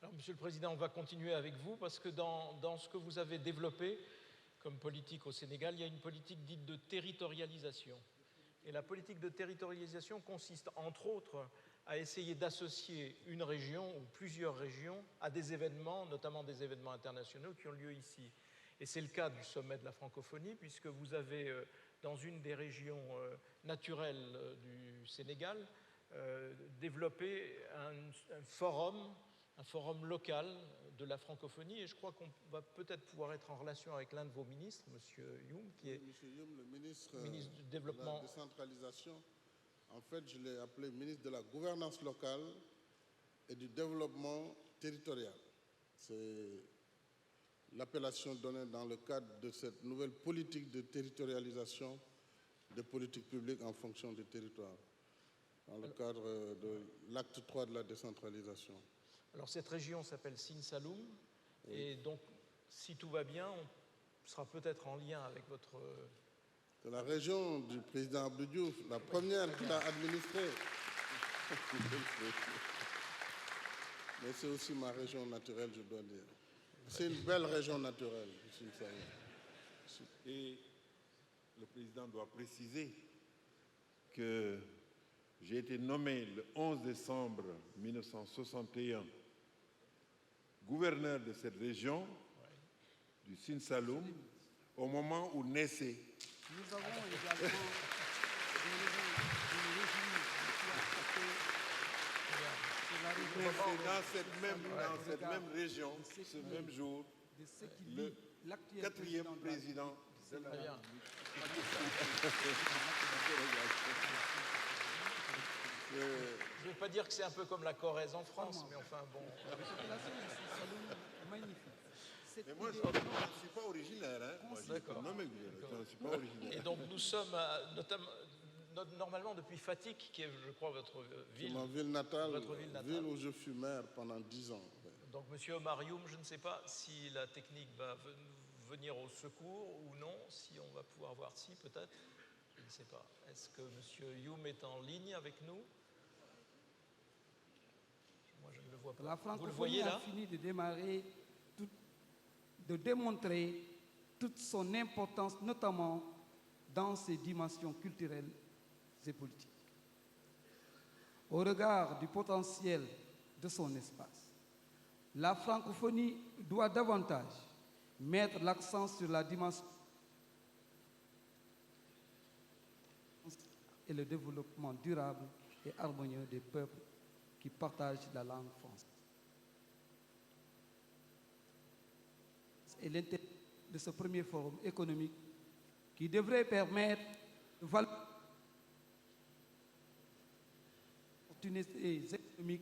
Alors, Monsieur le Président, on va continuer avec vous parce que dans ce que vous avez développé comme politique au Sénégal, il y a une politique dite de territorialisation. Et la politique de territorialisation consiste, entre autres, à essayer d'associer une région ou plusieurs régions à des événements, notamment des événements internationaux qui ont lieu ici. Et c'est le cas du sommet de la francophonie, puisque vous avez, dans une des régions naturelles du Sénégal, développé un forum local de la francophonie, et je crois qu'on va peut-être pouvoir être en relation avec l'un de vos ministres, M. Youm, qui est le ministre du Développement. De la décentralisation. En fait, je l'ai appelé ministre de la gouvernance locale et du développement territorial. C'est l'appellation donnée dans le cadre de cette nouvelle politique de territorialisation des politiques publiques en fonction du territoire, dans le cadre de l'acte 3 de la décentralisation. Alors cette région s'appelle Sine Saloum, oui. Et donc si tout va bien, on sera peut-être en lien avec votre... C'est la région du président Abdou Diouf, la première qu'il a administrée. Mais c'est aussi ma région naturelle, je dois dire. C'est une belle région naturelle, Sine Saloum. Et le président doit préciser que j'ai été nommé le 11 décembre 1961 gouverneur de cette région, du Sine Saloum, au moment où naissait. Nous avons également dans cette même région, ce même jour, le 4e président de la République. Je ne veux pas dire que c'est un peu comme la Corrèze en France, mais enfin bon. Mais moi, je ne suis pas originaire. Hein. D'accord. Et donc nous sommes, normalement depuis Fatick, qui est, je crois, votre ville. C'est ma ville natale, ville où je fus maire pendant 10 ans. Donc Monsieur Omar Youm, je ne sais pas si la technique va venir au secours ou non, si on va pouvoir voir si, peut-être. Je ne sais pas. Est-ce que Monsieur Youm est en ligne avec nous? Moi, je ne le vois pas. La francophonie a fini de démarrer, de démontrer toute son importance, notamment dans ses dimensions culturelles et politiques. Au regard du potentiel de son espace, la francophonie doit davantage mettre l'accent sur la dimension et le développement durable et harmonieux des peuples qui partagent la langue française. Et l'intérêt de ce premier forum économique qui devrait permettre de valoriser les opportunités économiques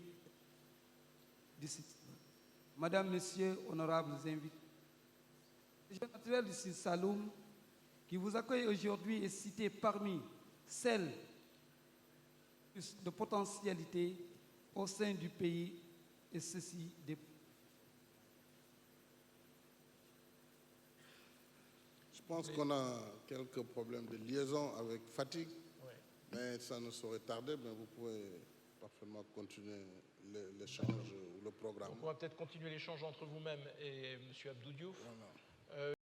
du site. Madame, Messieurs, honorables invités, la région naturelle du Sine Saloum qui vous accueille aujourd'hui est citée parmi celles de potentialité au sein du pays, et ceci des... Je pense qu'on a quelques problèmes de liaison avec Fatick, mais ça ne saurait tarder, mais vous pouvez parfaitement continuer l'échange ou le programme. Donc on va peut-être continuer l'échange entre vous-même et M. Abdou Diouf. Voilà.